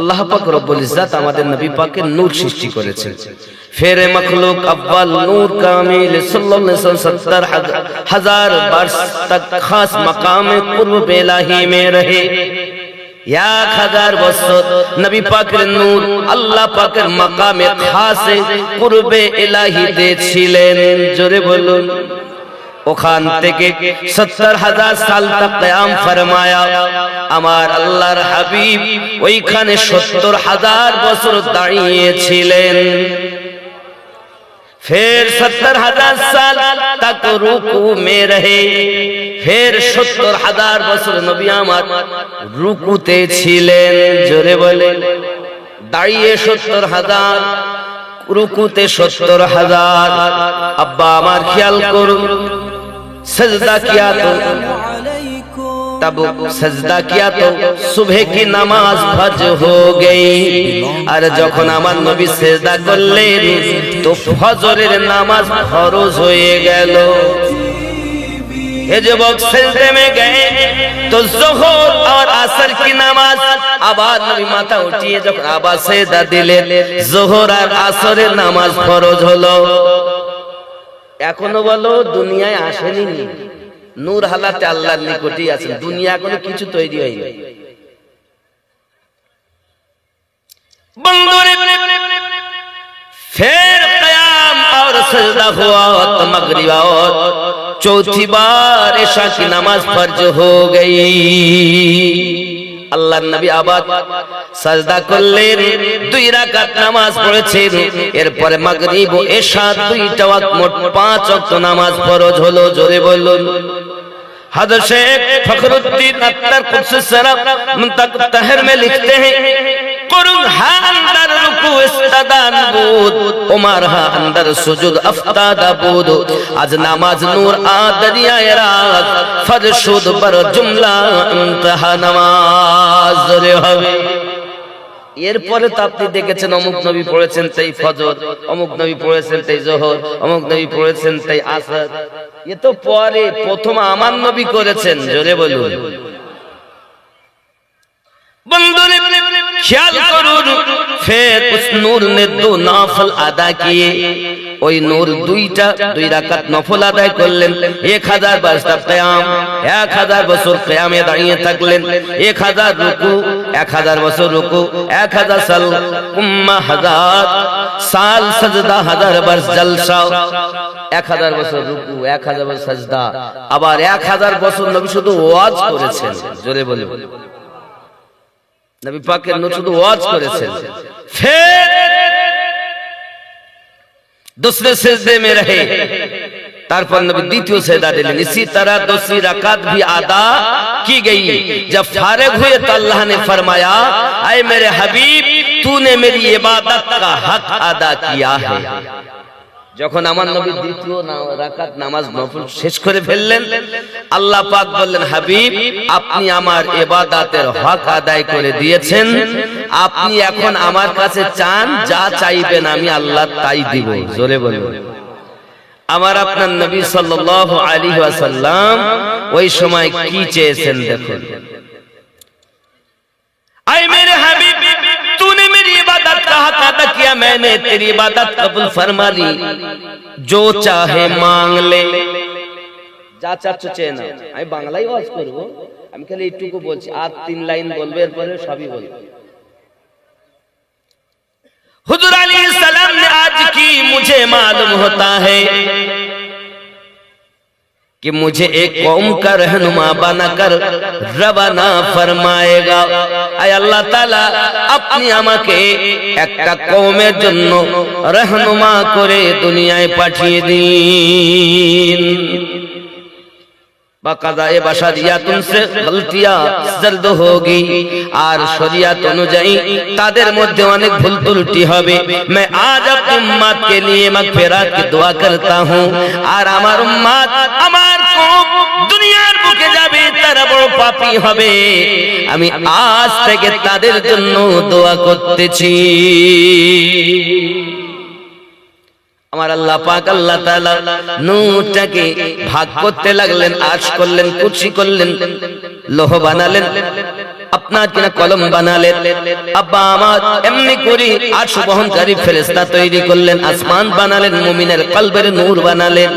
আল্লাহ পাক রব্বুল ইজ্জত আমাদের নবী পাকের নূর সৃষ্টি করেছেন। ফের মখলুক আব্বাল নূর কামিল সাল্লাল্লাহু আলাইহি ওয়াসাল্লাম 70,000 बरस तक खास मकाम कुर्ब इलाही में रहे। 1000 বছর নবী পাকের নূর আল্লাহ পাকের মাকামে খাসে কুরবে ইলাহিতে ছিলেন। জোরে বলুন। ওখান থেকে 70,000 সাল তক কিয়াম ফরমায়া। আমার আল্লাহর হাবিব ওইখানে 70,000 বছর দাঁড়িয়ে ছিলেন। फिर 70,000 साल तक रुकू में रहे। फिर 70,000 বছর নবী আমার রুকুতে ছিলেন। জোরে বলেন। দাঁড়িয়ে 70,000, রুকুতে 70,000। আব্বা আমার খেয়াল করুন, सजदा किया तो तब सजदा किया तो सुबह की नमाज फज हो गई। और যখন আমার নবী সেজদা করলেন তো ফজরের নামাজ ফরজ হয়ে গেল। ये जब सजदे में गए तो जोहर और असर की नमाज আবার নবী মাথা উঠিয়ে যখন আবার সেজদা দিলেন যোহর আর আসরের নামাজ ফরজ হলো। এখনো বলো দুনিয়ায় আসেনি, নূর হালাতে আল্লাহর নিকটেই আছেন, দুনিয়া এখনো কিছু তৈরি হয়নি। বন্ধুরে फिर क़याम और सजदा हुआ तो मगरिब और चौथी बार इशा की नमाज फर्ज हो गई। আল্লাহর নবী আবার সাজদা করলেন, 2 রাকাত নামাজ পড়েছেন। এরপরে মাগরিব ও ইশা দুইটা ওয়াক্ত মোট 5 ওয়াক্ত নামাজ ফরজ হলো। জোরে বলুন। हज़रत शेख फखरुद्दीन अख्तर कुद्दस सराफ मुंतखब तहर में लिखते हैं, कुरुन हा अंदर रुकू इस्तादान बुद उमर हा अंदर सुजुद अफ्तादा बुद। आज नमाज नूर आ दरिया रात फरशुद पर जुमला इंतहा नमाज रे হবে। এরপরে তো আপনি দেখেছেন অমুক নবী পড়েছেন তাই ফজর, অমুক নবী পড়েছেন তাই যোহর, অমুক নবী পড়েছেন তাই আসর। এ তো পরে, প্রথম আমার নবী করেছেন। জোরে বলুন। বন্ধুরে খেয়াল করুন, ফের উস নূর ने 2 নফল আদা কিয়ে। ওই নূর 2 রাকাত নফল আদায় করলেন। 1000 বছর কিয়াম, 1000 বছর কিয়ামে দাঁড়িয়ে থাকলেন। 1000 রুকু, 1000 বছর রুকু, 1000 সাল উম্মা 1000 সাল সাজদা, 1000 বছর জলসা। 1000 বছর রুকু, 1000 বছর সাজদা, আবার 1000 বছর নবী শুধু ওয়াজ করেছেন। জোরে বলুন। নবী পাকের নূর শুধু ওয়াজ করেছেন। फिर दूसरे सिजदे में रहे, तारपर नबी द्वितीय सेजदा दिलें। इसी तरह दूसरी रकात भी अदा की गई। जब फारिग हुए तो अल्लाह ने फरमाया, ऐ मेरे हबीब तूने मेरी इबादत का हक अदा किया है। যখন আমার নবী দ্বিতীয় রাকাত নামাজ নফল শেষ করে ফেললেন, আল্লাহ পাক বললেন, হাবিব আপনি আমার ইবাদতের হক আদায় করে দিয়েছেন। আপনি এখন আমার কাছে চান, যা চাইবেন আমি আল্লাহ তাই দিব। জোরে বলুন। আমার আপনার নবী সাল্লাল্লাহু আলাইহি ওয়াসাল্লাম ওই সময় কি চেয়েছেন দেখুন। আয় মেরে হাবিব तूने मेरी इबादत का हक अदा किया, मैंने तेरी इबादत कबूल फरमा ली। जो चाहे मांग ले। যা চাচ্ছ চেয়ে নাও। আমি বাংলায় ওয়াজ করব, আমি খালি এইটুকু বলছি, আর 3 লাইন বলবে, এরপরে সবই বলবো। हुजूर अलैहिस्सलाम ने आज की मुझे मालूम होता है कि मुझे एक कौम का रहनुमा बनाकर रवाना फरमाएगा। आय अल्लाह ताला अपनी আমাকে একটা কওমের জন্য रहनुमा করে দুনিয়ায় পাঠিয়ে দিন। বাকাদায়ে বাশারিয়াত উনসে গলতিयां জর্দ होगी। আর শরিয়ত অনুযায়ী তাদের মধ্যে অনেক ভুল ত্রুটি হবে। मैं आज अपनी उम्मत के लिए मगफिरत की दुआ करता हूं। আর আমার উম্মত, আমার কওম দুনিয়ার বুকে যাবে, তারা বড় পাপী হবে। আমি আজ থেকে তাদের জন্য দোয়া করতেছি। আমার আল্লাহ পাক আল্লাহ তাআলা নূরটাকে ভাগ করতে লাগলেন, আশ করলেন, কুচি করলেন, লোহ বানালেন। আপনার কিনা কলম বানালেন, আব্বা আমার এমনি করি 800 বহনকারী ফেরেশতা তৈরি করলেন, আসমান বানালেন, মুমিনের কলবের নূর বানালেন,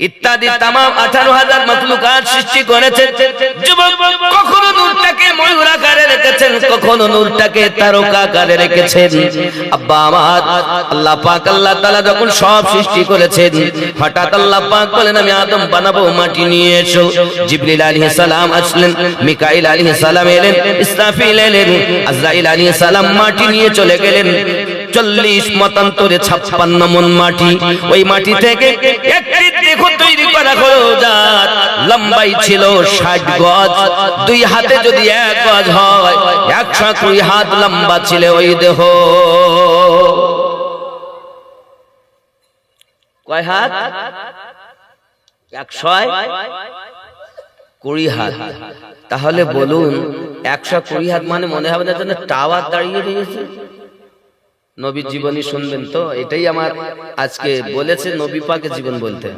ইত্যাদি तमाम 18,000 মাখলুকাত সৃষ্টি করেছেন। যুবক কখনো নূরটাকে ময়ূর আকারে রেখেছেন, কখনো নূরটাকে তারকা আকারে রেখেছেন। আব্বা আমার আল্লাহ পাক আল্লাহ তাআলা যখন সব সৃষ্টি করেছেন, হঠাৎ আল্লাহ পাক বলেন আমি আদম বানাবো, মাটি নিয়ে এসো। জিবরিল আলাইহিস সালাম আসলেন, মিকাইল আলাইহিস সালাম এলেন, ইসরাফিল এলেন, আজরাইল আলাইহিস সালাম মাটি নিয়ে চলে গেলেন। 40 মতান্তরে 56 মন মাটি, ওই মাটি থেকে একটি দেহ তৈরি করা হলো, যার লম্বাই ছিল 60 গজ। 2 হাতে যদি 1 গজ হয়, 120 হাত লম্বা ছিল ওই দেহ। কয় হাত? 120 হাত। তাহলে বলুন 120 হাত মানে মনে হবে না যেন টাওয়ার দাঁড়িয়ে রয়েছে। নবীর জীবনী শুনবেন তো, এটাই আমার আজকে বলেছে নবী পাকের জীবন বলতে।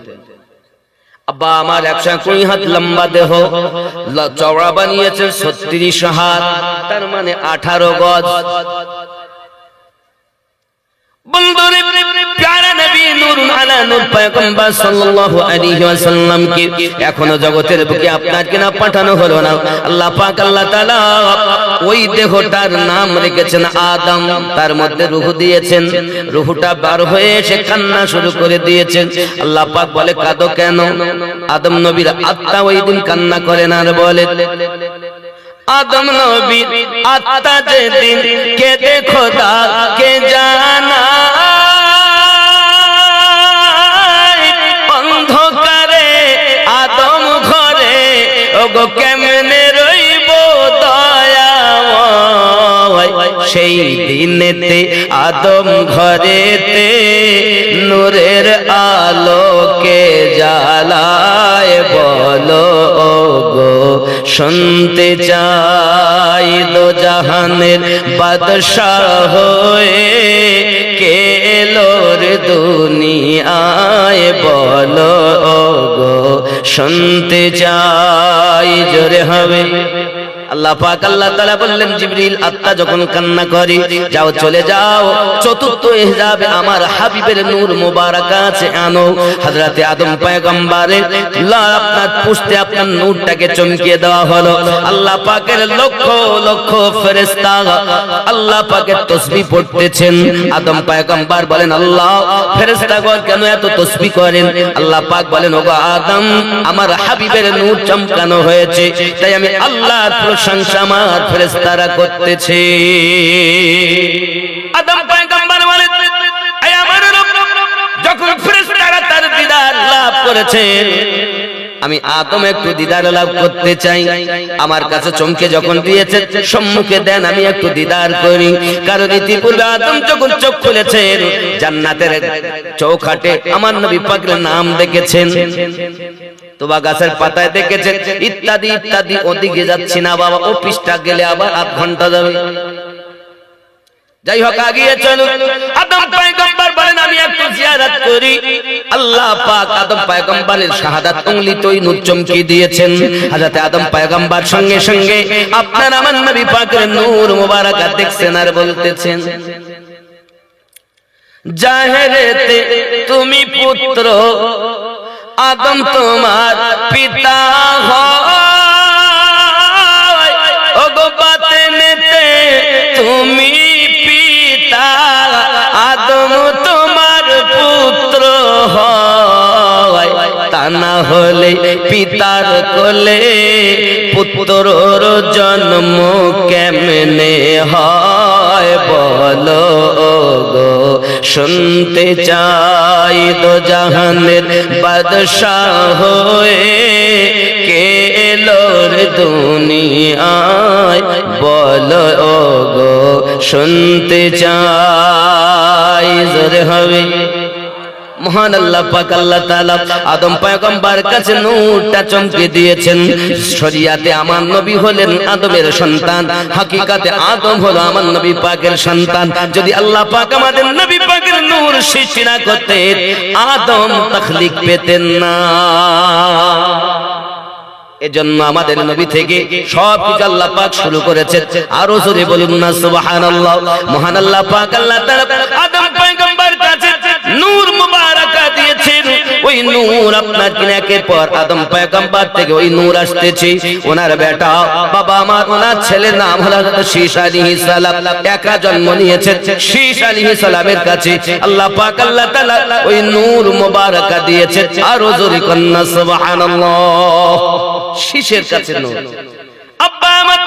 আব্বা আমার 120 হাত লম্বা দেহ, চওড়া বানিয়েছে 36 হাত, তার মানে 18 গজ। বন্ধুরে প্যারা নবী নূরুন আলা নূর পয়গম্বর সাল্লাল্লাহু আলাইহি ওয়াসাল্লাম কে এখনো জগতের বুকে আপনার কিনা পাঠানো হলো না। আল্লাহ পাক আল্লাহ তাআলা ওই দেহটার নাম রেখেছেন আদম, তার মধ্যে রূহ দিয়েছেন, রূহটা বার হয়ে এসে কান্না শুরু করে দিয়েছেন। আল্লাহ পাক বলে কাঁদো কেন? আদম নবীর আত্মা ওই দিন কান্না করে না, আর বলে আদম নবী আত্মা যেদিন কেঁদে খোদা কে জানা, অন্ধকারে আদম ঘরে ওগো কেমনে রইব দয়াময়। সেই দিনেতে আদম ঘরেতে নূরের আলোকে জ্বালায়, বলো গো শুনতে চাই দো জাহানের বাদশাহ হয়ে কে এলো রে দুনিয়ায়, বলো গো শুনতে চাই। জোরে হবে। আল্লাহ পাক আল্লাহ তাআলা বললেন জিবরিল আত্মা যখন কান্না করে, যাও চলে যাও চতুর্থ ইহজাবে আমার হাবিবের নূর মোবারক আছে আনো। হযরতে আদম পয়গম্বরের আপনার পুষ্টে আপনার নূরটাকে চমকিয়ে দেওয়া হলো। আল্লাহ পাকের লক্ষ লক্ষ ফেরেশতা আল্লাহ পাকের তাসবিহ পড়তেছেন। আদম পয়গম্বর বলেন আল্লাহ ফেরেশতাগণ কেন এত তাসবিহ করেন? আল্লাহ পাক বলেন ওগো আদম আমার হাবিবের নূর চমকানো হয়েছে, তাই আমি আল্লাহর প্রশংসা আমার ফেরেশতারা করতেছে। আদম পয়গম্বর বলেন আয় আমার রব, যখন ফেরেশতারা তার দিদার লাভ করেছেন, আমি আদম একটু দিদার লাভ করতে চাই। আমার কাছে চমকে যখন দিয়েছে, সম্মুখে দেন আমি একটু দিদার করি। কারণ ইতিপূর্বে আদম যখন চোখ খুলেছেন, জান্নাতের চৌখাটে আমার নবী পাকের নাম দেখেছেন, তোবা গাছের পাতায় দেখেছেন, ইত্যাদি ইত্যাদি। ওদিকে যাচ্ছি না বাবা, ও পৃষ্ঠা গেলে আবার 8 ঘন্টা যাবে। যাই হোক আগিয়ে চলুন। আদম পয়গম্বর বলেন আমি একটু জিয়ারত করি। আল্লাহ পাক আদম পয়গম্বরের শাহাদাত উংলিতেই নূর চমকিয়ে দিয়েছেন। হযরত আদম পয়গম্বর সঙ্গে সঙ্গে আপনার আমার নবী পাকের নূর মোবারক দেখছেন আর বলতেছেন জাহেরেতে তুমি পুত্র, আদম তোমার পিতা হয়, ওগো বাতেনেতে তুমি পিতা, আদম তোমার পুত্র হয়। তা না হলে পিতার কোলে পুত্রর জন্ম কেমনে হয়, বলো গো শুনতে চাই দো জাহানের বাদশাহ হয়ে কে এলো রে দুনিয়ায়, বলো গো শুনতে চাই। জোরে হবে। মহান আল্লাহ পাক আল্লাহ তাআলা আদম পয়গম্বরের কাছে নূরটা চমকে দিয়েছেন। শরীয়তে আমার নবী হলেন আদমের সন্তান, হাকিকাতে আদম হলো আমার নবী পাকের সন্তান। যদি আল্লাহ পাক আমাদের নবী পাকের নূর সৃষ্টি না করতেন, আদম তাখলিক পেতেন না। এজন্য আমাদের নবী থেকে সবকিছু আল্লাহ পাক শুরু করেছেন। আরো জোরে বলুন না সুবহানাল্লাহ। মহান আল্লাহ পাক আল্লাহ তাআলা আদম পয়গম্বর কাছে নূর মুবারক দিয়েছেন। ওই নূর আপনার কিনাকের পর আদম পয়গম্বর থেকে ওই নূর আসতেছে। ওনার বেটা বাবা আমার ওনার ছেলের নাম হলো শীশ আলাইহিস সালাম। একা জন্ম নিয়েছেন শীশ আলাইহিস সালামের কাছে আল্লাহ পাক আল্লাহ তাআলা ওই নূর মুবারক দিয়েছেন। আরো জোরে কন্না সুবহানাল্লাহ। শীশের কাছে নূর। আব্বা আমার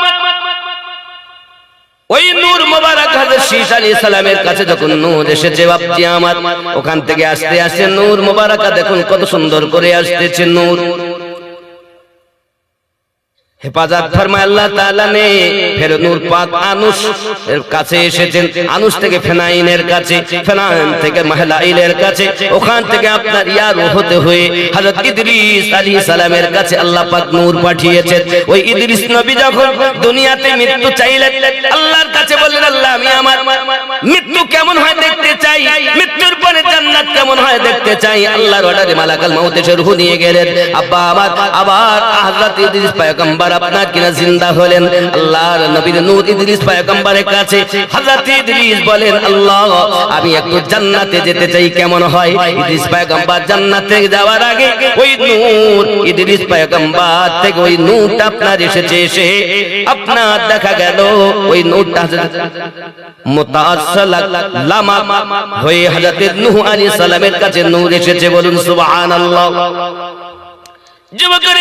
ওই নূর মুবারক হযরত শীশ আলাইহিস সালামের কাছে যখন নূর এসেছে বাপজি আমার, ওখান থেকে আস্তে আস্তে নূর মুবারক দেখুন কত সুন্দর করে আসতেছে নূর। হেফাজত ফরমায় আল্লাহ তাআলা নে। ফের নূর পাক আনুস এর কাছে এসেছেন। আনুস থেকে ফেনাইনের কাছে, ফেনাইন থেকে মাহলাইলের কাছে, ওখান থেকে আপনার ইয়ার হতে হয়ে হযরত ইদ্রিস আলাইহিস সালামের কাছে আল্লাহ পাক নূর পাঠিয়েছেন। ওই ইদ্রিস নবী যখন দুনিয়াতে মৃত্যু চাইলেন আল্লাহর কাছে বললেন, আল্লাহ আমি আমার মৃত্যু কেমন হয় দেখতে চাই, মৃত্যুর পরে জান্নাত কেমন হয় দেখতে চাই। আল্লাহর অর্ডারে মালাকুল মউত এসে রূহ নিয়ে গেলেন। আব্বা আমার আবার হযরত ইদ্রিস পয়গম্বর আপনার কিনা জিন্দা হলেন। আল্লাহর নবীর নূর ইদ্রিস পয়গম্বরের কাছে হযরত ইদ্রিস বলেন, আল্লাহ আমি একটু জান্নাতে যেতে চাই, কেমন হয়? ইদ্রিস পয়গম্বর জান্নাতে যাওয়ার আগে ওই নূর ইদ্রিস পয়গম্বর থেকে ওই নূরটা আপনার এসেছে। এসে আপনার দেখা গেল ওই নূরটা মুতাআসসাল লামা হয়ে হযরত নূহ আলাইহিস সালামের কাছে নূর এসেছে। বলুন সুবহানাল্লাহ। যুবকেরা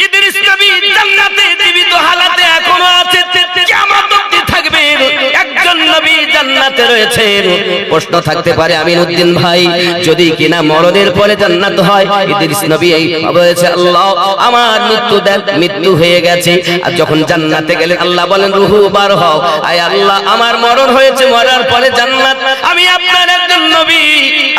ইদ্রিস নবী জান্নাতে জীবিত হালাতে এখনো আছে, কিয়ামত অবধি থাকবে। একজন নবী জান্নাতে রয়েছেন। প্রশ্ন থাকতে পারে আমিনউদ্দিন ভাই, যদি কিনা মরণের পরে জান্নাত হয়, ইদ্রিস নবী এই বলেছে, আল্লাহ আমার মৃত্যু দেন, মৃত্যু হয়ে গেছে। আর যখন জান্নাতে গেলেন আল্লাহ বলেন, রূহ বার হও। আয় আল্লাহ আমার মরণ হয়েছে, মরার পরে জান্নাত, আমি আপনার একজন নবী,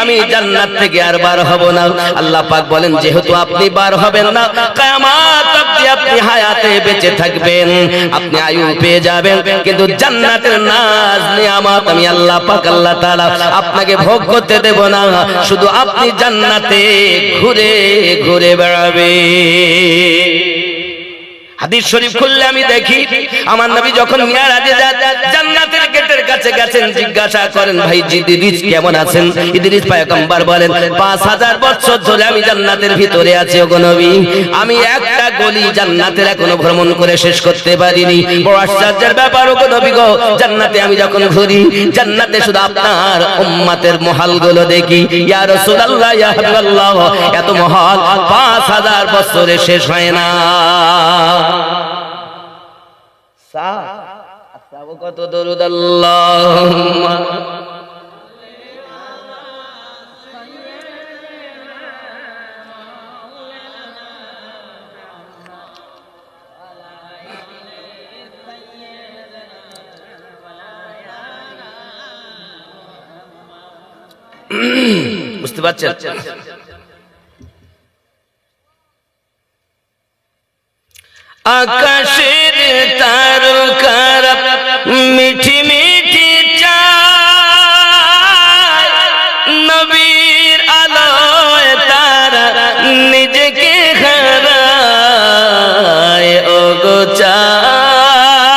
আমি জান্নাত থেকে আর বার হব না। আল্লাহ পাক বলেন, যেহেতু আপনি বার হবেন না, কিয়ামত অবধি আপনি হায়াতে বেঁচে থাকবেন, আপনি আয়ু পেয়ে যাবেন, কিন্তু জান্নাতের নাজ নিয়ামত আমি আল্লাহ পাক আল্লাহ তাআলা আপনাকে ভোগ করতে দেব না। শুধু আপনি জান্নাতে ঘুরে ঘুরে বেড়াবেন। হাদিস শরীফ খুললে আমি দেখি আমার নবী যখন মিরাজে জান্নাতের গেটের কাছে গেছেন, জিজ্ঞাসা করেন, ভাই ইদ্রিস কেমন আছেন? ইদ্রিস পয়গম্বর বলেন, 5000 বছর ধরে আমি জান্নাতের ভিতরে আছি ওগো নবী, আমি একটা গলি জান্নাতের এখনো ভ্রমণ করে শেষ করতে পারিনি। বড় আশ্চর্যের ব্যাপার ওগো নবী গো, জান্নাতে আমি যখন ঘুরি জান্নাতে শুধু আপনার উম্মতের মহলগুলো দেখি। ইয়া রাসূলুল্লাহ, ইয়া হাবিবাল্লাহ, এত মহল 5000 বছরে শেষ হয় না। কত দরুদ আল্লাহুম্মা বুঝতে পারছেন? আকাশের তারকারা মিঠি মিঠি চায়, নবীর আলোয় তারা নিজেকে হারায়। ওগো চাঁদ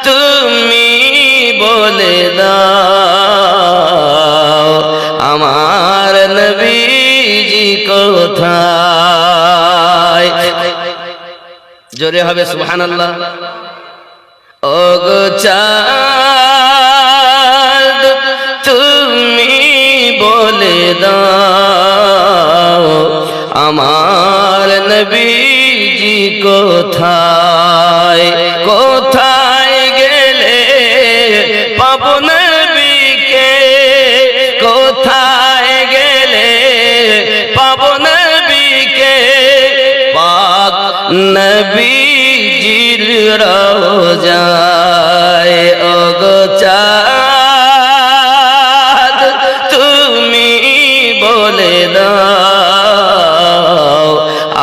তুমি বলে দাও আমার নবীজি কোথায়? জোরে হবে সুবহানাল্লাহ। ওগো চাঁদ তুমি বলে দাও আমার নবীজি কোথায়? কোথায় গেলে পাবো নবীকে? কোথায় গেলে পাবো নবীকে? পাক নবীজির রওজায়। ওগো চাঁদ তুমি বলে দাও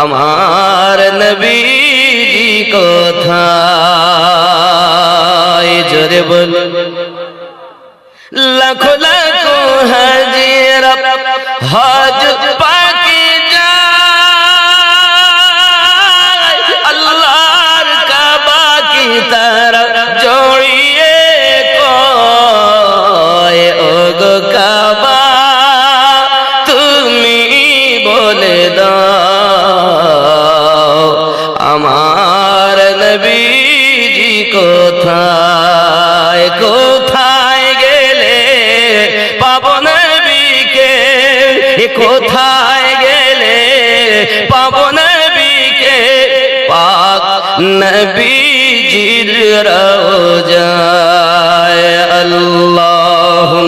আমার নবীজি কোথায়? জোরে বল। লাখো লাখো হাজিরা হজ পাকে যায়, কোথায় কোথায় গেলে পাবো নবীকে, কোথায় গেলে পাবো নবীকে, পাক নবীজির রওজায়। আল্লাহুম্মা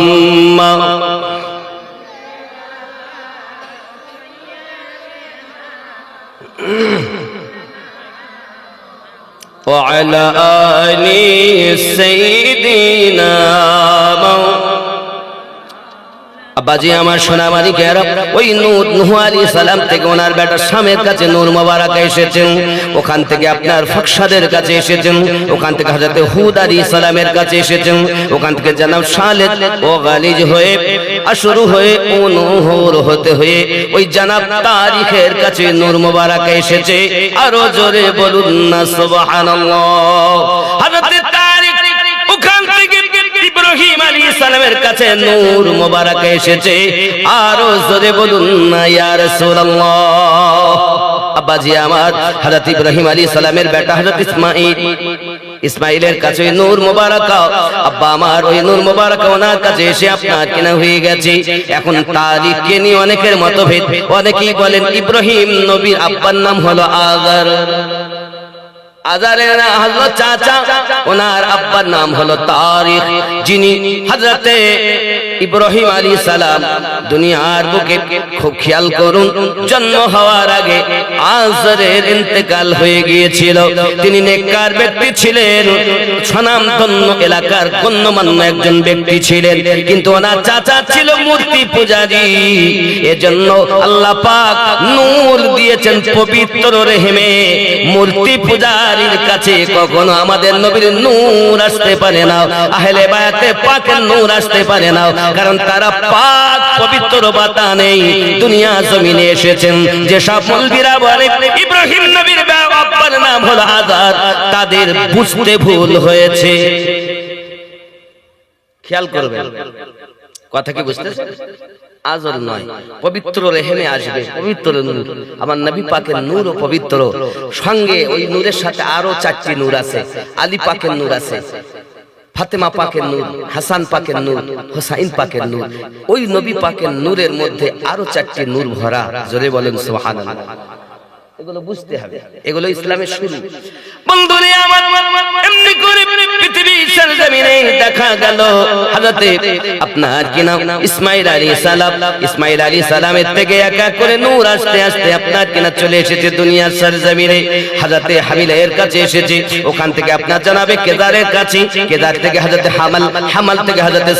وعلى آل سيدنا আব্বাজি আমার সোনামারি কেরা ওই নূহ আলাইহিস সালাম থেকে ওনার বেটা শামের কাছে নূর মোবারক এসেছেন, ওখান থেকে আপনার ফকসাদের কাছে এসেছেন, ওখান থেকে হযরত হুদ আলাইহিস সালামের কাছে এসেছেন, ওখান থেকে জনাব সালেহ ও গালিজ হয়ে আশরু হয়ে ও নহর হতে হয়ে ওই জনাব তারিখের কাছে নূর মোবারক এসেছে। আরো জোরে বলুন না সুবহানাল্লাহ। হযরত তারিখ ওখান থেকে ইব্রাহিম আলাইহিস সালামের কাছে নূর মোবারক এসেছে। আরো জোরে বলুন না ইয়া রাসূলুল্লাহ। আব্বাজি আমার হযরত ইব্রাহিম আলাইহিস সালামের বেটা হযরত ইসমাঈলের কাছে নূর মোবারক, আব্বা আমার ওই নূর মোবারক ওনার কাছে এসে আপনার কেনা হয়ে গেছে। এখন তারিখকে নিয়ে অনেকের মতভেদ, অনেকেই বলেন ইব্রাহিম নবীর আব্বার নাম হলো আজার, আজারের হযরত চাচা, ওনার আব্বার নাম হলো তারিখ। যিনি হযরতে ইব্রাহিম আলাইহিস সালাম দুনিয়ার বুকে খুব খেয়াল করুন, জন্ম হওয়ার আগে আজারের ইন্তেকাল হয়ে গিয়েছিল। তিনি নেককার ব্যক্তি ছিলেন, স্বনামধন্য এলাকার গণ্যমান্য একজন ব্যক্তি ছিলেন, কিন্তু ওনার চাচা ছিল মূর্তি পূজারী। এজন্য আল্লাহ পাক নূর দিয়েছেন পবিত্র রেহেমে। মূর্তি পূজারীর কাছে কখনো আমাদের নবীর নূর আসতে পারে না, আহলে বায়াতে পাকের নূর আসতে পারে না, কারণ তারা পাক পবিত্র বাতা নেই। দুনিয়া জমিনে এসেছেন যে সব মুলবিরা বলে ইব্রাহিম নবীর আব্বার নাম হলো আজার, তাদের বুঝতে ভুল হয়েছে। খেয়াল করবেন কথা কি বুঝতেছেন? আজর নয়, পবিত্র রেহেমে আসবে পবিত্র নূর। আমার নবী পাকের নূর ও পবিত্র, সঙ্গে ওই নূরের সাথে আরো 4টি নূর আছে। আলী পাকের নূর আছে, ফাতেমা পাকের নূর, হাসান পাকের নূর, হুসাইন পাকের নূর। ওই নবী পাকের নূরের মধ্যে আরো 4টি নূর ভরা। জোরে বলেন সুবহানাল্লাহ। এগুলো বুঝতে হবে, এগুলো ইসলামের শুরু। বন্ধুরে আমার এমনি করে পৃথিবীর সরজমিনে দেখা গেল হযরতে আপনার কি নাম ইসমাঈল আলাইহিস সালাম, ইসমাঈল আলাইহিস সালামের থেকে এক এক করে নূর আস্তে আস্তে আপনার কিনা চলে এসেছে দুনিয়ার সরজমিনে। হযরতে হাবিলের কাছে এসেছে, ওখান থেকে আপনার জানাবে কেদারের কাছে, কেদার থেকে হযরতে হামাল, হামাল থেকে হযরতে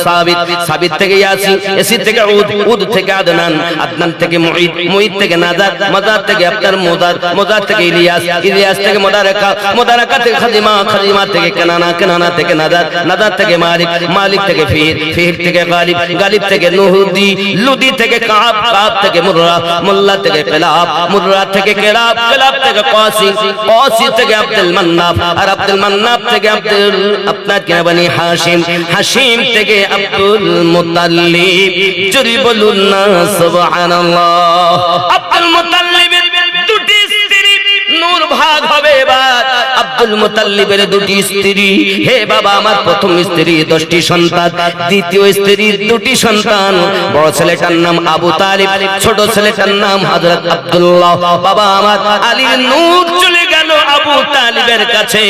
সাবিত, সাবিত থেকে ইয়াসিন, ইয়াসিন থেকে উদ, উদ থেকে আদনান, আদনান থেকে মুঈদ, মুঈদ থেকে নাজার, মাজার থেকে আপনার মুদার, মুদার থেকে ইলিয়াস, ইলিয়াস থেকে মুদারাকা, মুদারাকা থেকে খাদিমা, খাদিমা থেকে কেনানা, কেনানা থেকে নাজার, নাজার থেকে মালিক, মালিক থেকে ফির, ফির থেকে গালিব, গালিব থেকে লুদি, লুদি থেকে কাব, কাব থেকে মুররা, মুল্লা থেকে কিলাব, মুররা থেকে কিলাব, কিলাব থেকে কাসি, কাসি থেকে আব্দুল মান্নাফ, আর আব্দুল মান্নাফ থেকে আব্দুল আপনার কে বনি হাশিম, হাশিম থেকে আব্দুল মুত্তালিব। জোরে বলুন না সুবহানাল্লাহ। আব্দুল মুত্তালিবের দুটি স্ত্রী, নূর ভাগ হবে এবার। আব্দুল মুত্তালিবের দুটি স্ত্রী, হে বাবা আমার প্রথম স্ত্রী 10টি সন্তান, দ্বিতীয় স্ত্রীর 2টি সন্তান। বড় ছেলেটার নাম আবু তালিব, ছোট ছেলেটার নাম হযরত আব্দুল্লাহ। বাবা আমার আলীর নূর চলে গেল আবু তালিবের কাছে,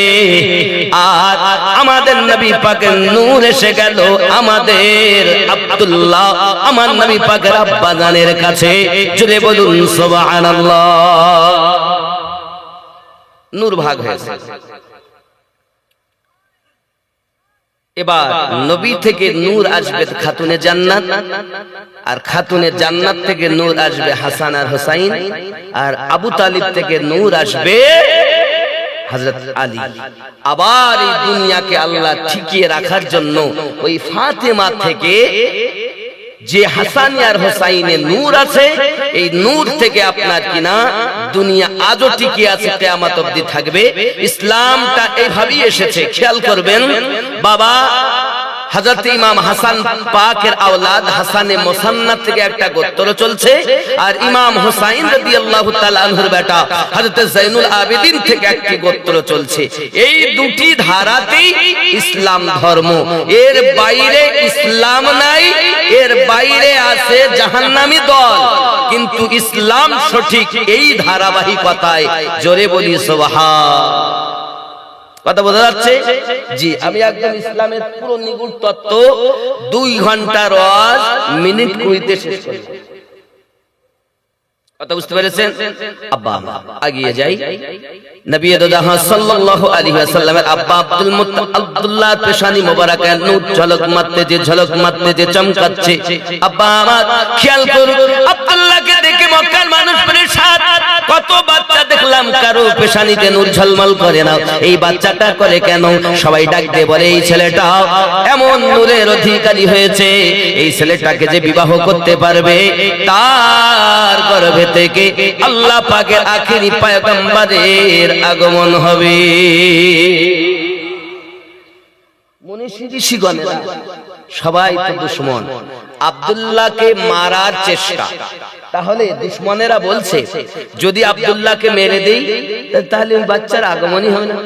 আর আমাদের নবী পাকের নূর এসে গেল আমাদের আব্দুল্লাহ, আমার নবী পাকের আব্বা জানের কাছে। জোরে বলুন সুবহানাল্লাহ। নূর ভাগ হয়েছে। এবার নবী থেকে নূর আসবে খাতুনে জান্নাত, আর খাতুনে জান্নাত থেকে নূর আসবে হাসান আর হুসাইন, আর আবু তালিব থেকে নূর আসবে হযরত আলী। আবার এই দুনিয়াকে আল্লাহ ঠিকিয়ে রাখার জন্য ওই ফাতেমা থেকে যে হাসান আর হুসাইনের নূর আছে, এই নূর থেকে আপনার কিনা দুনিয়া আজও টিকে আছে, কিয়ামত অবধি থাকবে। ইসলামটা এইভাবেই এসেছে, খেয়াল করবেন। বাবা হযরত ইমাম হাসান পাকের আওলাদ হাসানে মুসান্নাদ থেকে একটা গোত্র চলছে, আর ইমাম হুসাইন রাদিয়াল্লাহু তাআলা আনহুর বেটা হযরত যায়নুল আবেদিন থেকে একটি গোত্র চলছে। এই দুটি ধারাতেই ইসলাম ধর্ম, এর বাইরে ইসলাম নাই, এর বাইরে আছে জাহান্নামী দল, কিন্তু ইসলাম সঠিক এই ধারাবাহিকতায়। জোরে বলি সুবহান। কথা বোঝা যাচ্ছে? জি, আমি একদম ইসলামের পুরো নিগুড় তত্ত্ব 2 ঘন্টার ওয়াজ মিনিট 20 তে শেষ করব। কথা বুঝতে পেরেছেন? আব্বা আগিয়ে যাই। নবী জাহান সাল্লাল্লাহু আলাইহি ওয়াসাল্লামের আব্বা আব্দুল্লাহ পেশানি মোবারকা নূর ঝলক মারতে যে চমকাচ্ছে। আব্বা আমার খেয়াল করুন, আব্দুল্লাহকে দেখে মক্কার মানুষ পরেশান। কত বাচ্চা দেখলাম কারো পেশানিতে নূর ঝলমল করে না, এই বাচ্চাটা করে কেন? সবাই ডাক দিয়ে বলে এই ছেলেটা এমন নূরের অধিকারী হয়েছে, এই ছেলেটাকে যে বিবাহ করতে পারবে তার গর্ভে থেকে আল্লাহ পাকের আখেরি পয়গম্বরের আগমন হবে। মনীষী ঋষিগণেরা সবাই তো দুশমন, আব্দুল্লাহকে মারার চেষ্টা। তাহলে দুশমনেরা বলছে যদি আব্দুল্লাহকে মেরে দেই তাহলে ওই বাচ্চার আগমনই হবে না,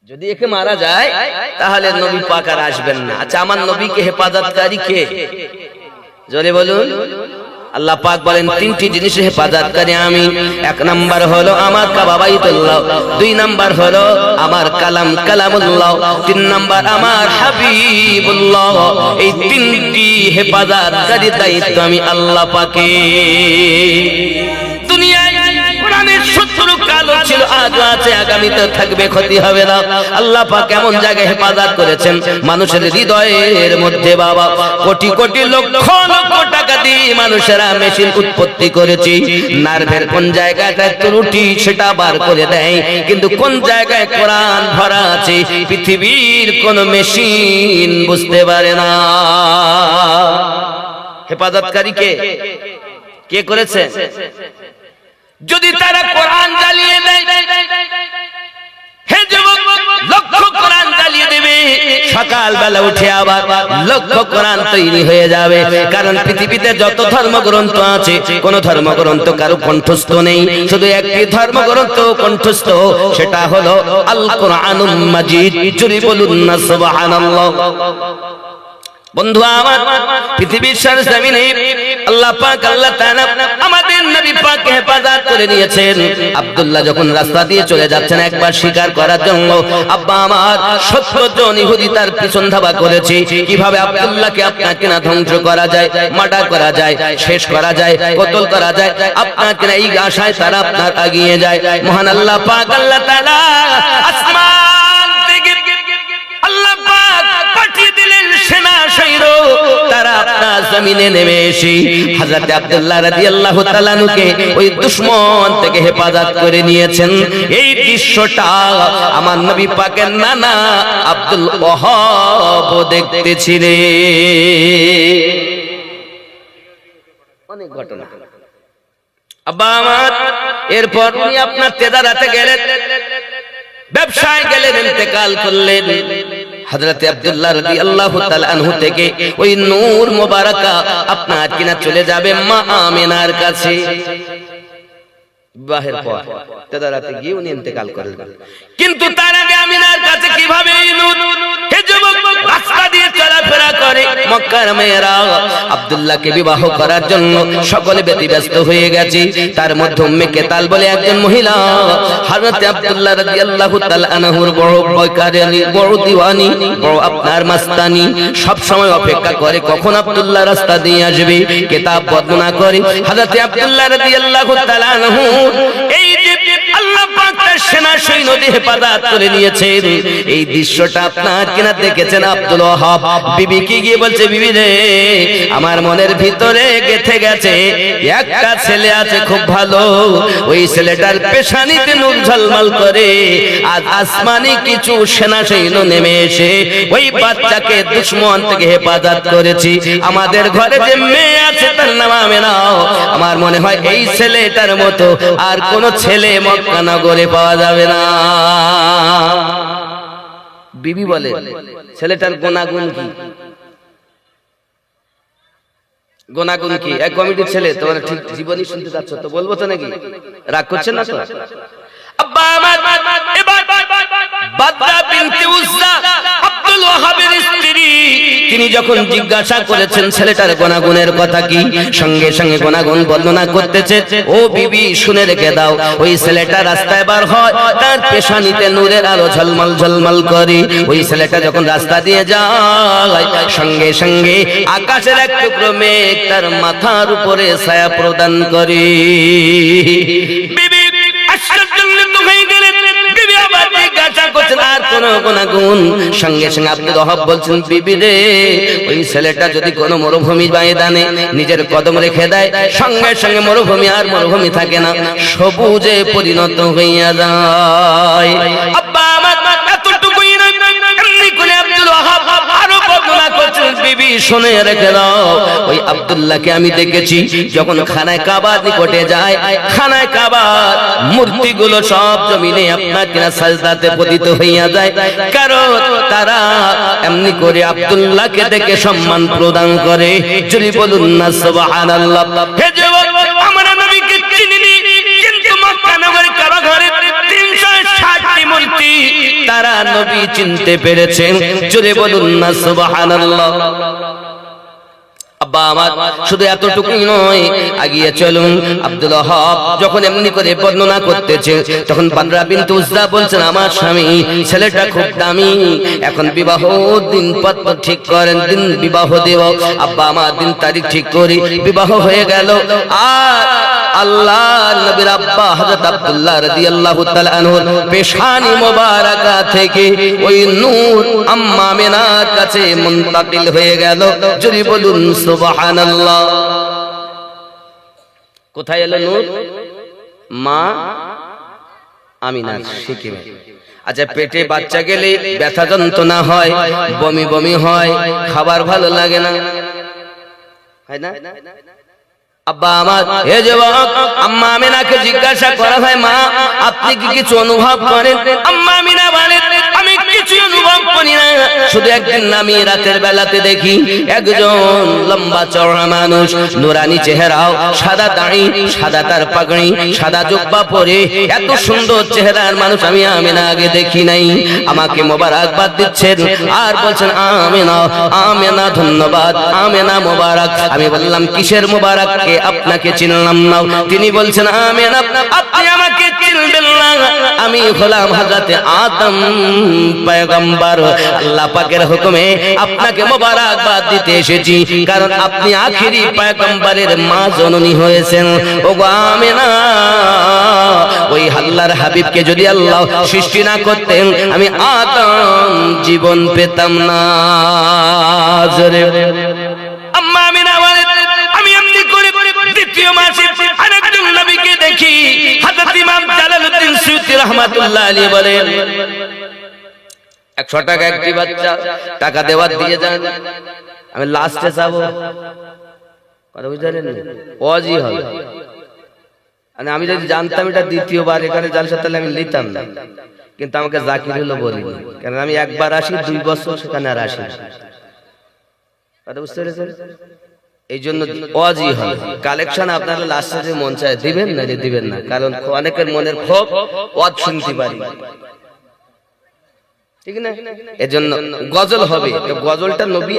যদি একে মারা যায় তাহলে নবী পাক আর আসবেন না। আচ্ছা, আমার নবীকে হেফাজতকারী কে? জোরে বলুন। আল্লাহ পাক বলেন 3টি জিনিসের হেফাজতকারী আমি। 1 নাম্বার হলো আমার কাবা বাইতুল্লাহ, 2 নাম্বার হলো আমার কালামুল্লাহ, 3 নাম্বার আমার হাবিবুল্লাহ। এই 3টি হেফাজতকারী দায়িত্ব আমি আল্লাহ পাকের। দুনিয়ায় কোরআনের শত্রু কালো ছিল, আজও আছে, আগামীতে থাকবে, ক্ষতি হবে না। আল্লাহ পাক এমন জায়গায় হেফাজত করেছেন মানুষের হৃদয়ের মধ্যে। বাবা কোটি কোটি লক্ষ লক্ষ টাকা দিয়ে মানুষেরা মেশিন উৎপত্তি করেছে, নার্ভের কোন জায়গাটায় ত্রুটি সেটা বার করে দেয়, কিন্তু কোন জায়গায় কোরআন ভরা আছে পৃথিবীর কোন মেশিন বুঝতে পারে না। হেফাজতকারী কে করেছে? যদি তারা কোরআন জ্বালিয়ে দেয়, হে যুবক, লক্ষ কোরআন জ্বালিয়ে দেবে, সকালবেলা উঠে আবার লক্ষ কোরআন তৈরি হয়ে যাবে। কারণ পৃথিবীতে যত ধর্মগ্রন্থ আছে, কোন ধর্মগ্রন্থ কারো কণ্ঠস্থ নেই, শুধু একটি ধর্মগ্রন্থ কণ্ঠস্থ, সেটা হলো আল কোরআনুল মাজিদ। জোরে বলুন না সুবহানাল্লাহ। বন্ধু আমার, পৃথিবীর সরজমিনে আল্লাহ পাক আল্লাহ তাআলা আমাদের নবী পাককে হেফাজত করে নিয়েছেন। আব্দুল্লাহ যখন রাস্তা দিয়ে চলে যাচ্ছেন একবার শিকার করার জন্য, আব্বা আমার 70 জন ইহুদি তার পিছন ধাওয়া করেছে, কিভাবে আব্দুল্লাহকে আপনাকে না ধ্বংস করা যায়, মার্ডার করা যায়, শেষ করা যায়, কতল করা যায়, আপনাকে না এই আশায় তারা আপনার আগিয়ে যায়। মহান আল্লাহ পাক আল্লাহ তাআলা আসমান থেকে আল্লাহ পাক পাঠিয়ে দিলেন সেনা সৈন্য, তারা আপনার জমিনে নেমে এসে হযরত আব্দুল্লাহ রাদিয়াল্লাহু তাআলা আনহুকে ওই দুশমন থেকে হেফাজত করে নিয়েছেন। এই দৃশ্যটা আমার নবী পাকের নানা আব্দুল ওয়াহাব দেখতেছিলেন। অনেক ঘটনা। আব্বা আমার, এরপর উনি আপনার তেদারাতে গেলেন, ব্যবসায় গেলেন, ইন্তেকাল করলেন। হযরত আব্দুল্লাহ রাদিয়াল্লাহু তাআলা আনহু থেকে ওই নূর মোবারকা আপনার কিনা চলে যাবে মা আমিনার কাছে। বিবাহের পর তেদারাতে গিয়ে উনি ইন্তেকাল করলেন, কিন্তু তার আগে আমিনার কাছে কিভাবে এই নূর? হে যুবক, রাস্তা দিয়ে চলাফেরা করে মক্কার মেয়েরা আব্দুল্লাহকে বিবাহ করার জন্য সকলে ব্যতিব্যস্ত হয়ে গেছে। তার মধ্যে উম্মে কেতাল বলে একজন মহিলা, হযরত আব্দুল্লাহ রাদিয়াল্লাহু তাআলা আনহুর বড় বয়কারী, বড় দিওয়ানি, বড় আপনার মাস্তানি, সব সময় অপেক্ষা করে কখন আব্দুল্লাহ রাস্তা দিয়ে আসবে, কিতাব বর্ণনা করে হযরত আব্দুল্লাহ রাদিয়াল্লাহু তাআলা আনহু এই যে আল্লাহ পাক তার সেনা সৈন্যদের হেফাজত করে নিয়েছেন, এই দৃশ্যটা আপনার কিনা দেখেছেন আব্দুল ওয়াহাব বিবিকে গিয়ে বলছে, বিবি রে, আমার মনের ভিতরে গেথে গেছে একটা ছেলে আছে খুব ভালো, ওই ছেলেটার পেশানিতে নূর ঝলমল করে। আজ আসমানি কিছু সেনা সৈন্য নেমে এসে ওই বাচ্চাকে দুশমন থেকে হেফাজত করেছি। আমাদের ঘরে যে মেয়ে আছে তার নাম আমেনা, আমার মনে হয় এই ছেলেটার মতো আর কোন ছেলে মক্কা নগরে পাওয়া যাবে না। বিবি বলে ছেলেটার গুণাগুণ কি? গুণাগুণ কি? এক কমিটির ছেলে তোমার ঠিক জীবনী শুনতে যাচ্ছ তো বলবো তো নাকি? রাগ করছেন না তো? আব্বা আমার এবার বাদরা বিনতে উজ্জা আব্দুল ওয়াহাবের স্ত্রী, তিনি যখন জিজ্ঞাসা করেছেন ছেলেটার গুণাগুণের কথা কি, সঙ্গে সঙ্গে গুণাগুণ বর্ণনা করতেছে। ও বিবি শুনে রেখে দাও, ওই ছেলেটা রাস্তায় বার হয়, তার পেশানিতে নূরের আলো ঝলমল ঝলমল করে। ওই ছেলেটা যখন রাস্তা দিয়ে যায়, সঙ্গে সঙ্গে আকাশের এক টুকরো মেঘ তার মাথার উপরে ছায়া প্রদান করে। বিবি আশ্চর্যান্বিত হয়ে গেলেন। বিবি আবার জিজ্ঞাসা করছেন আর কোন গুণাগুণ? সঙ্গে সঙ্গে আব্দুল ওয়াহাব বলছেন, বিবি রে, ওই ছেলেটা যদি কোনো মরুভূমি ময়দানে নিজের কদম রেখে দেয়, সঙ্গে সঙ্গে মরুভূমি আর মরুভূমি থাকে না, সবুজে পরিণত হইয়া যায়। আব্বা আমার এতটুকুই নয়, এমনি করে আব্দুল ওয়াহাব আরো বর্ণনা করছেন। বিবি শুনে রেখে দাও, ওই আব্দুল্লাহকে আমি দেখেছি যখন খানায় কাবার নিকটে যায়, খানায় কাবার মূর্তিগুলো সব জমিনে আপনার কিনা সাজদাতে পতিত হইয়া যায়, কারণ তারা এমনি করে আব্দুল্লাহকে দেখে সম্মান প্রদান করে। যদি বলুন না সুবহানাল্লাহ। হে যুবক, আমরা নবীকে চিনিনি, কিন্তু মক্কা নগরীর কারাগারে 360টি মূর্তি তারা নবী চিনতে পেরেছেন। যদি বলুন না সুবহানাল্লাহ। আব্বা আমার শুধু এতটুকুই নয়, আগিয়ে চলুন। আব্দুল ওয়াহাব যখন এমনি করে বর্ণনা করতেছে, তখন বাদরা বিনতে উজ্জা বলছেন, আমার স্বামী ছেলেটা খুব দামি, এখন বিবাহ দিন পত্র ঠিক করেন, দিন বিবাহ দেব। আব্বা আমার দিন তারিখ ঠিক করি, বিবাহ হয়ে গেল। আর আল্লাহর নবীর আব্বা হযরত আব্দুল্লাহ রাদিয়াল্লাহু তাআলা আনহুর পেশানি মোবারকা থেকে ওই নূর আম্মা আমিনার কাছে মুনতাকিল হয়ে গেল। যদি বলুন সুবহানাল্লাহ। কোথায় এলো নূর? মা আমিনার সিকিমে। আচ্ছা, পেটে বাচ্চা গেলে ব্যথা যন্ত্রণা হয়, বমি বমি হয়, খাবার ভালো লাগে না, হয় না? আব্বা আমার হে যুবক, আম্মা আমিনাকে জিজ্ঞাসা করা হয়, মা আপনি কি কিছু অনুভব করেন? আম্মা আমিনা বলেন, আমি কিছু অনুভব করি না, শুধু একদিন আমি রাতের বেলাতে দেখি একজন লম্বা চওড়া মানুষ, নুরানি চেহারাও, সাদা দাড়ি, সাদা তার পাগড়ি, সাদা জুব্বা পরে, এত সুন্দর চেহারার মানুষ আমি আমিনা আগে দেখি নাই। আমাকে মোবারকবাদ দিচ্ছেন আর বলছেন, আমিনা আমিনা ধন্যবাদ, আমিনা মোবারক। আমি বললাম, কিসের মোবারক? কে আপনাকে চিনলাম না। তিনি বলছেন, আমিনা আপনি আমাকে চিনবেন না, আমি হলাম হযরত আদম পয়গম্বর। আল্লাহ পাকের হুকুমে আপনাকে মোবারকবাদ দিতে এসেছি, কারণ আপনি আখেরি পয়গম্বরের মা জননী হয়েছেন। ওগো আমিনা, ওই আল্লাহর হাবিবকে যদি আল্লাহ সৃষ্টি না করতেন, আমি আদম জীবন পেতাম না। জোরে আম্মা আমিনা বলেন, আমি এমনি করে দ্বিতীয় মাসে আরেকজন নবীকে দেখি। হযরত ইমাম জালালউদ্দিন সুয়ুতী রাহমাতুল্লাহ আলাইহি বলেন, 100 টাকা একটি বাচ্চা টাকা দেওয়ার দিয়ে যান, আমি লাস্টে যাবো, কথা বুঝলেন? ওয়াজি হবে। আমি যদি জানতাম এটা দ্বিতীয়বার এখানে জালসা, তাহলে আমি নিতাম না, কিন্তু আমাকে জাকির হলো বলি, কারণ আমি একবার আসি, 2 বছর সেখানে আর আসি। কথা বুঝতে পেরেছেন? এই জন্য ওয়াজি হয়। কালেকশন আপনারা লাস্টে যে মন চায় দিবেন না, দিবেন না, কারণ অনেকের মনের ক্ষোভ ওয়াজ শুনতে পারি, ঠিক না? এজন্য গজল হবে। গজলটা নবী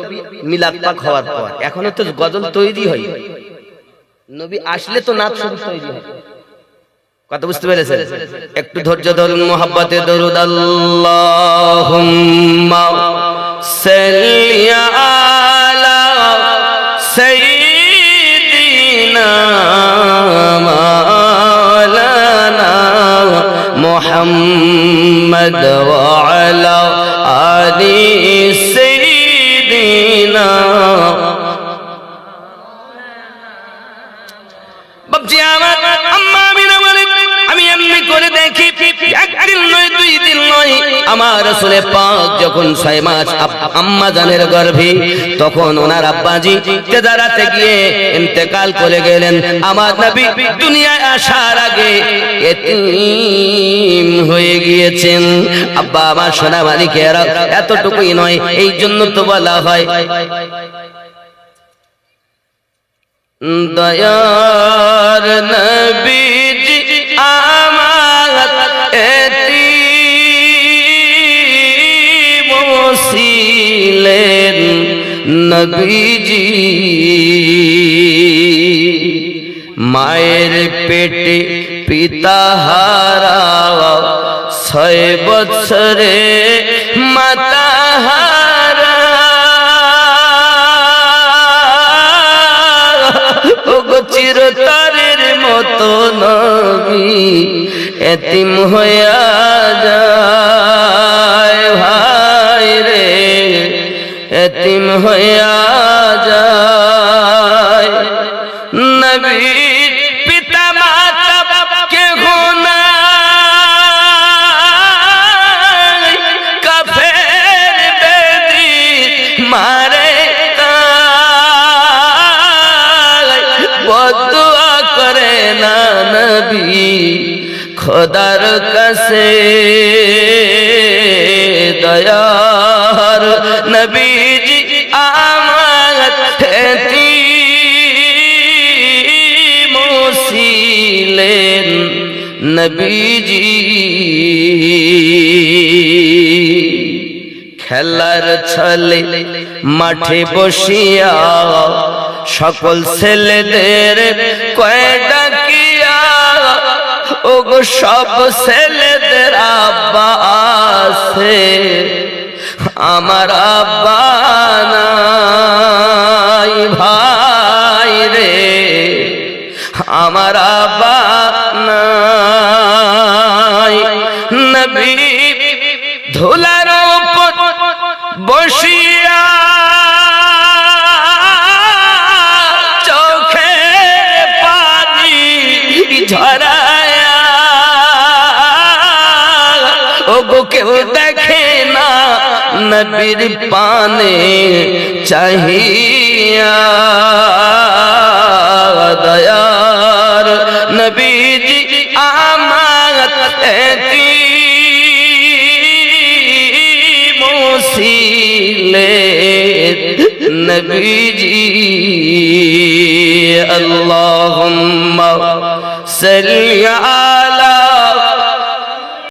মিলাদ পাক হওয়ার পর, এখনো তো গজল তৈরি হয়, নবী আসলে তো নাচ শুরু তৈরি হয়। কথা বুঝতে পেরেছেন? একটু ধৈর্য ধরুন, মোহাব্বতে দরুদ আল্লাহুম্মা সাল্লি আলা সাইয়্যিদিনা মাওলানা মুহাম্মদ ওয়া আলা আলি সাইয়্যিদিনা। বাপজি আমার, আম্মা আমিনা বলেন, আমি এমনি করে দেখি একদিন নয়, 2 দিন নয়, আমার রাসূল পাক যখন 6 মাস আম্মা জানের গর্ভে, তখন ওনার আব্বাজি তেজারাতে গিয়ে ইন্তেকাল করে গেলেন। আমার নবী দুনিয়ায় আসার আগে এতিম হয়ে গিয়েছেন। আব্বা আমার সোনা মানিকেরা, এতটুকুই নয়, এই জন্য তো বলা হয় দয়ার নবীজি আমার এতিম ছিলেন নবীজি, মায়ের পেটে পিতা হারা 6 বছরে মাতা হারা, চিরতরের মতো নবী এতিম হইয়া যায় ভাই রে, এতিম হইয়া যায়। নবীর পিতা মাতা কেহ নাই, কাফের বেদী মারে বদুয়া করে না নবী খোদার কাছে, দয়ার নবীজি আমার এতিম ছিলেন নবীজি। খেলার ছলে মাঠে বসিয়া সকল ছেলেদের কয় ডাকিয়া, ওগো সব ছেলেদের আব্বা আছে, আমার আব্বা নাই ভাই রে, আমার আব্বা নাই। নবী ধুলার উপর বসিয়া ঝরায়া, ওগো কেউ দেখে না নবীর পানে চাহিয়া, দয়ার নবীজি আমার এতিম ছিলেন নবীজি। আল্লাহুম্মা সাল্লি